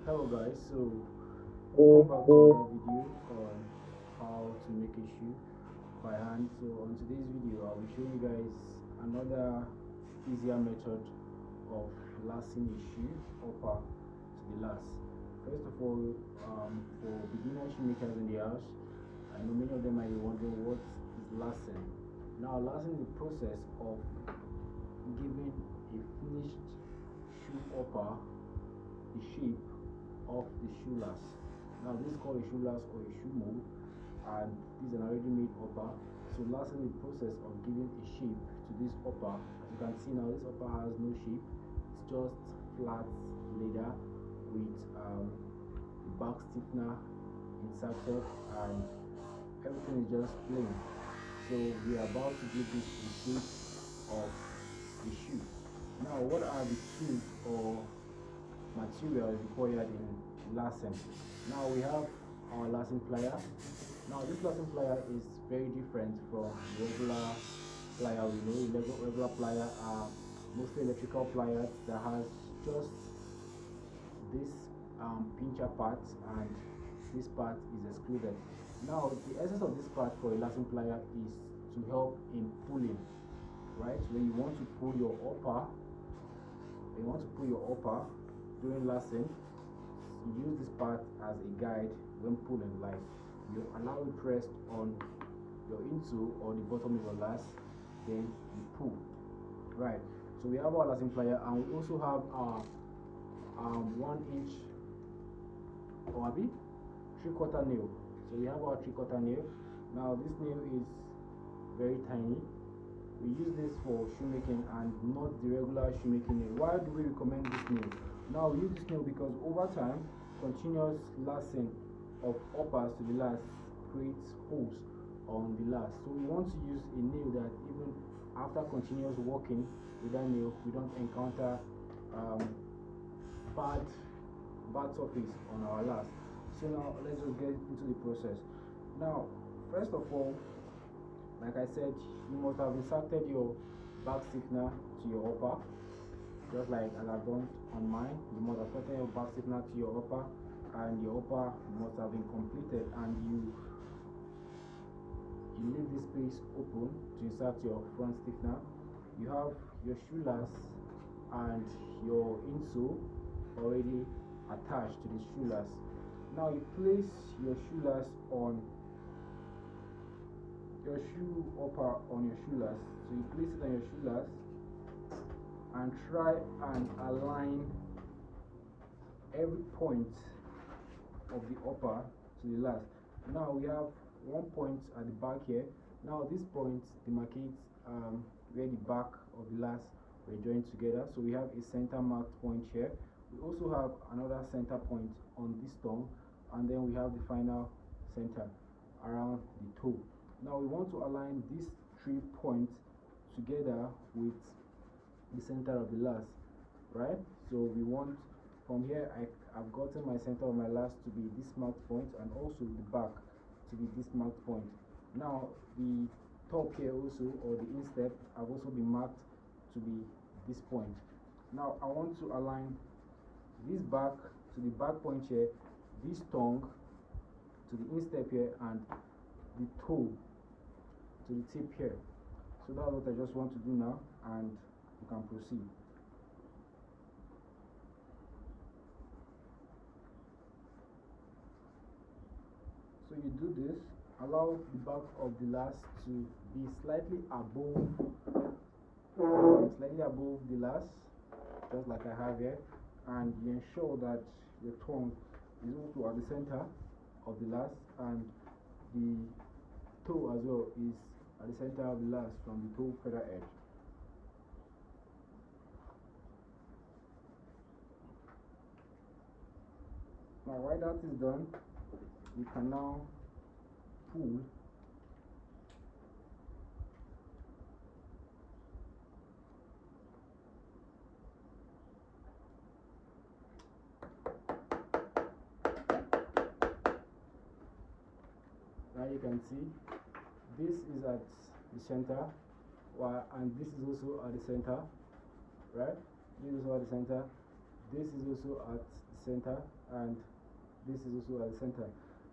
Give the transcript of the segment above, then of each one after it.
Hello guys, so welcome back to another video on how to make a shoe by hand. So on today's video I'll be showing you guys another easier method of lasting a shoe upper to the last. First of all, for beginner shoemakers in the house, I know many of them might be wondering what is lasting. Now lasting is the process of giving a finished shoe upper the shape of the shoe last. Now this is called a shoe last or a shoe mold, and this is an already made upper. So lastly, the process of giving a shape to this upper. As you can see now, this upper has no shape. It's just flat leather with the back stiffener inserted, and everything is just plain. So we are about to give this the shape of the shoe. Now what are the tools or material required in lasting? Now we have our lasting plier. Now this lasting plier is very different from regular plier we know. Regular plier are mostly electrical pliers that has just this pincher part, and this part is excluded. Now the essence of this part for a lasting plier is to help in pulling, right? When you want to pull your upper, during lasting, you use this part as a guide when pulling. Like you allow it pressed on your insole or the bottom of your last, then you pull, right? So we have our lasting plier, and we also have our 1 inch or 3/4 nail. So we have our 3/4 nail. Now this nail is very tiny. We use this for shoemaking and not the regular shoemaking nail. Why do we recommend this nail? Now we use this nail because over time, continuous lasting of uppers to the last creates holes on the last. So we want to use a nail that even after continuous working with that nail, we don't encounter bad surface on our last. So now let's just get into the process. Now first of all, like I said, you must have inserted your back stiffener to your upper, just like as I've done on mine. You must have inserted your back stiffener to your upper, and your upper must have been completed, and you leave this space open to insert your front stiffener. You have your shoe last and your insole already attached to the shoe last. Now you place your shoe last on your shoe upper on your shoe last. So you place it on your shoe last and try and align every point of the upper to the last. Now we have one point at the back here. Now this point demarcates where the back of the last were joined together. So we have a center marked point here. We also have another center point on this tongue, and then we have the final center around the toe. Now we want to align these 3 points together with the center of the last, right? So we want from here, I've gotten my center of my last to be this marked point, and also the back to be this marked point. Now the top here also, or the instep, have also been marked to be this point. Now I want to align this back to the back point here, this tongue to the instep here, and the toe to the tip here. So that's what I just want to do now, and you can proceed. So you do this, allow the back of the last to be slightly above the last, just like I have here, and you ensure that your tongue is also at the center of the last, and the toe as well is at the center of the last from the toe feather edge. Now while that is done, you can now pull now. You can see this is at the center, and this is also at the center, right? This is also at the center, this is also at the center, and this is also at the center.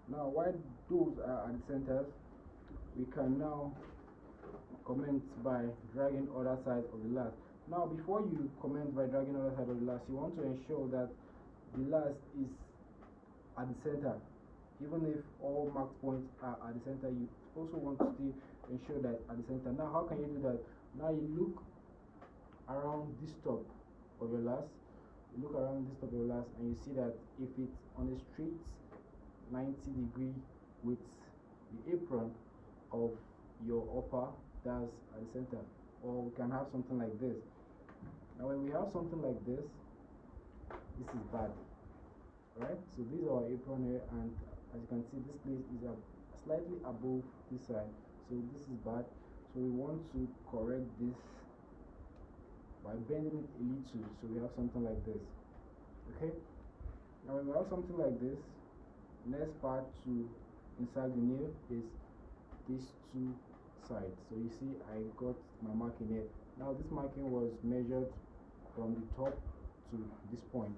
Now while those are at the center, we can now comment by dragging other side of the last. Now before you comment by dragging other side of the last, you want to ensure that the last is at the center. Even if all marked points are at the center, you also want to still ensure that at the center. Now how can you do that? Now you look around this top of your last, you look around this top of your last, and you see that if it's on a straight 90-degree with the apron of your upper, that's at the center. Or we can have something like this. Now when we have something like this is bad, right? So these are our apron here, and as you can see, this place is slightly above this side, so this is bad. So we want to correct this by bending it a little, so we have something like this. Okay, now when we have something like this, next part to insert the nail is these two sides. So you see I got my marking here. Now this marking was measured from the top to this point.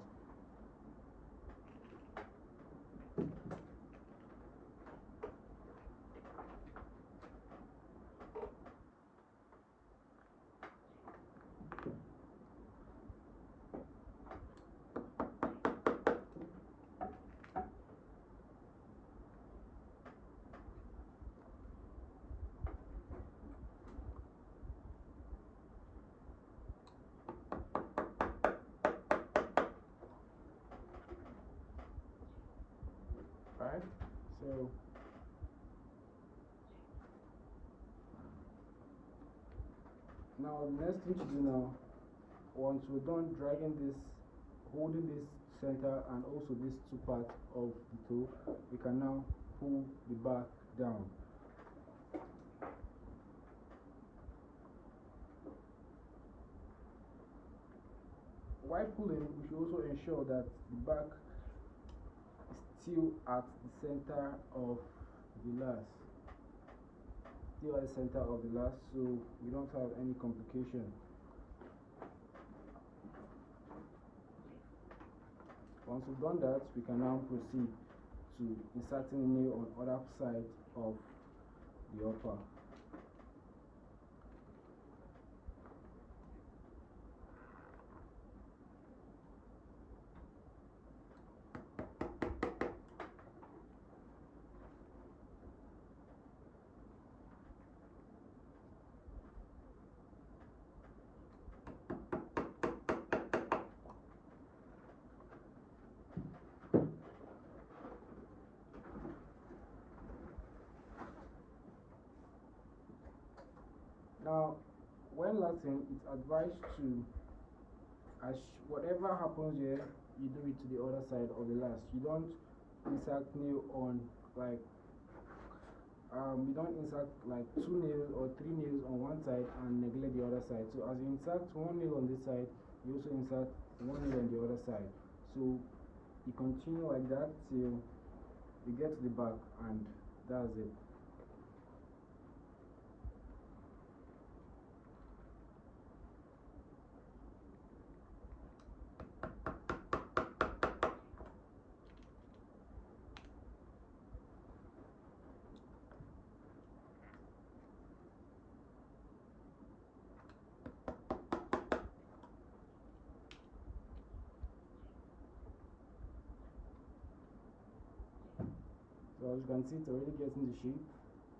Right, so now the next thing to do now, once we're done dragging this, holding this center and also these two parts of the toe, we can now pull the back down. While pulling, we should also ensure that the back is still at the center of the last. Still at the center of the last, so we don't have any complication. Once we've done that, we can now proceed to inserting the nail on other side of the upper. Now, when lasting, it's advised to, as whatever happens here, you do it to the other side of the last. You don't insert nail on like you don't insert like 2 nails or 3 nails on one side and neglect the other side. So as you insert 1 nail on this side, you also insert 1 nail on the other side. So you continue like that till you get to the back, and that's it. So as you can see, it's already getting the shape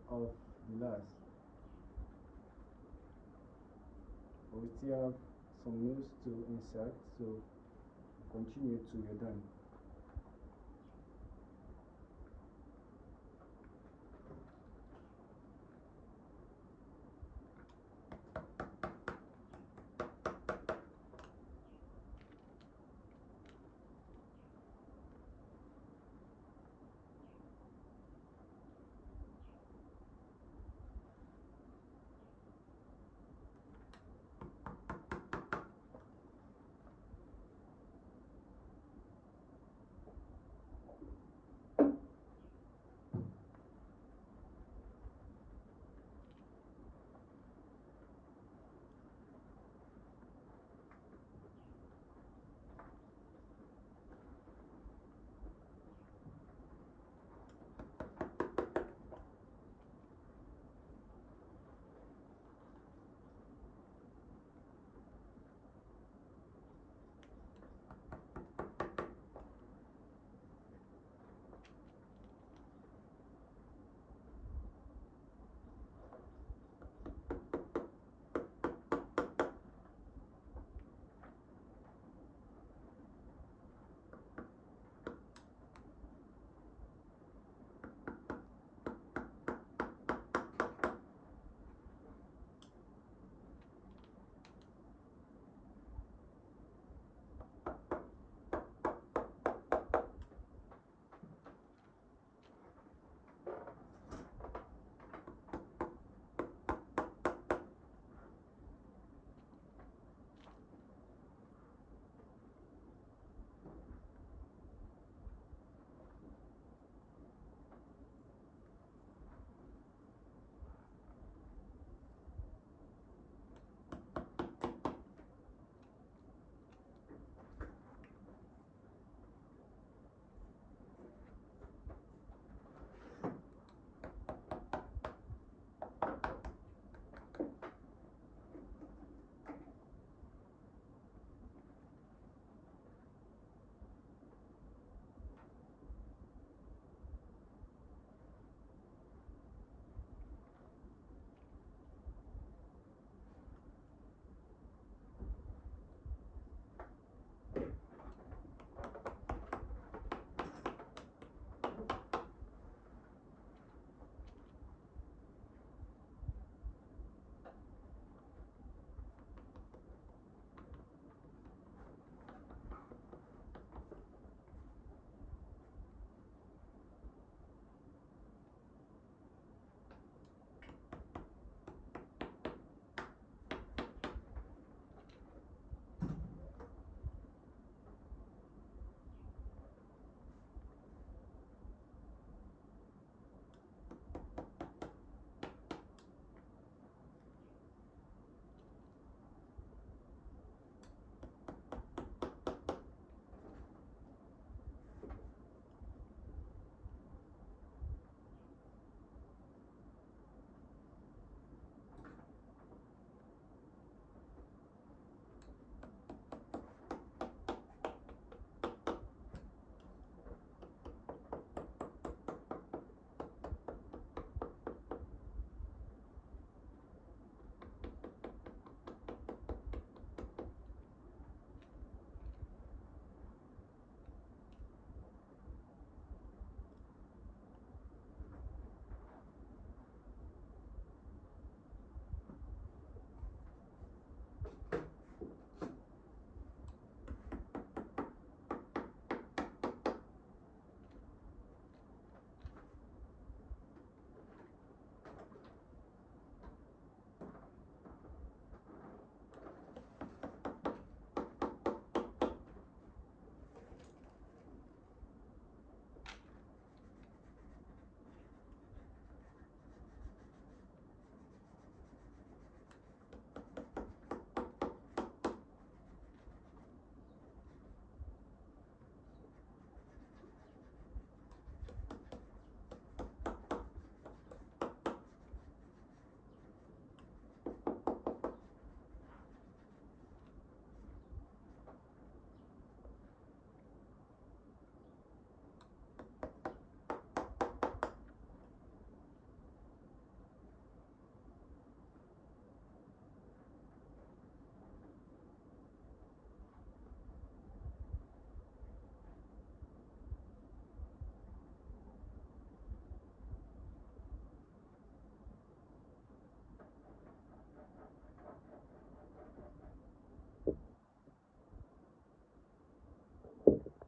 of the last. But we still have some nails to insert, so continue till you're done.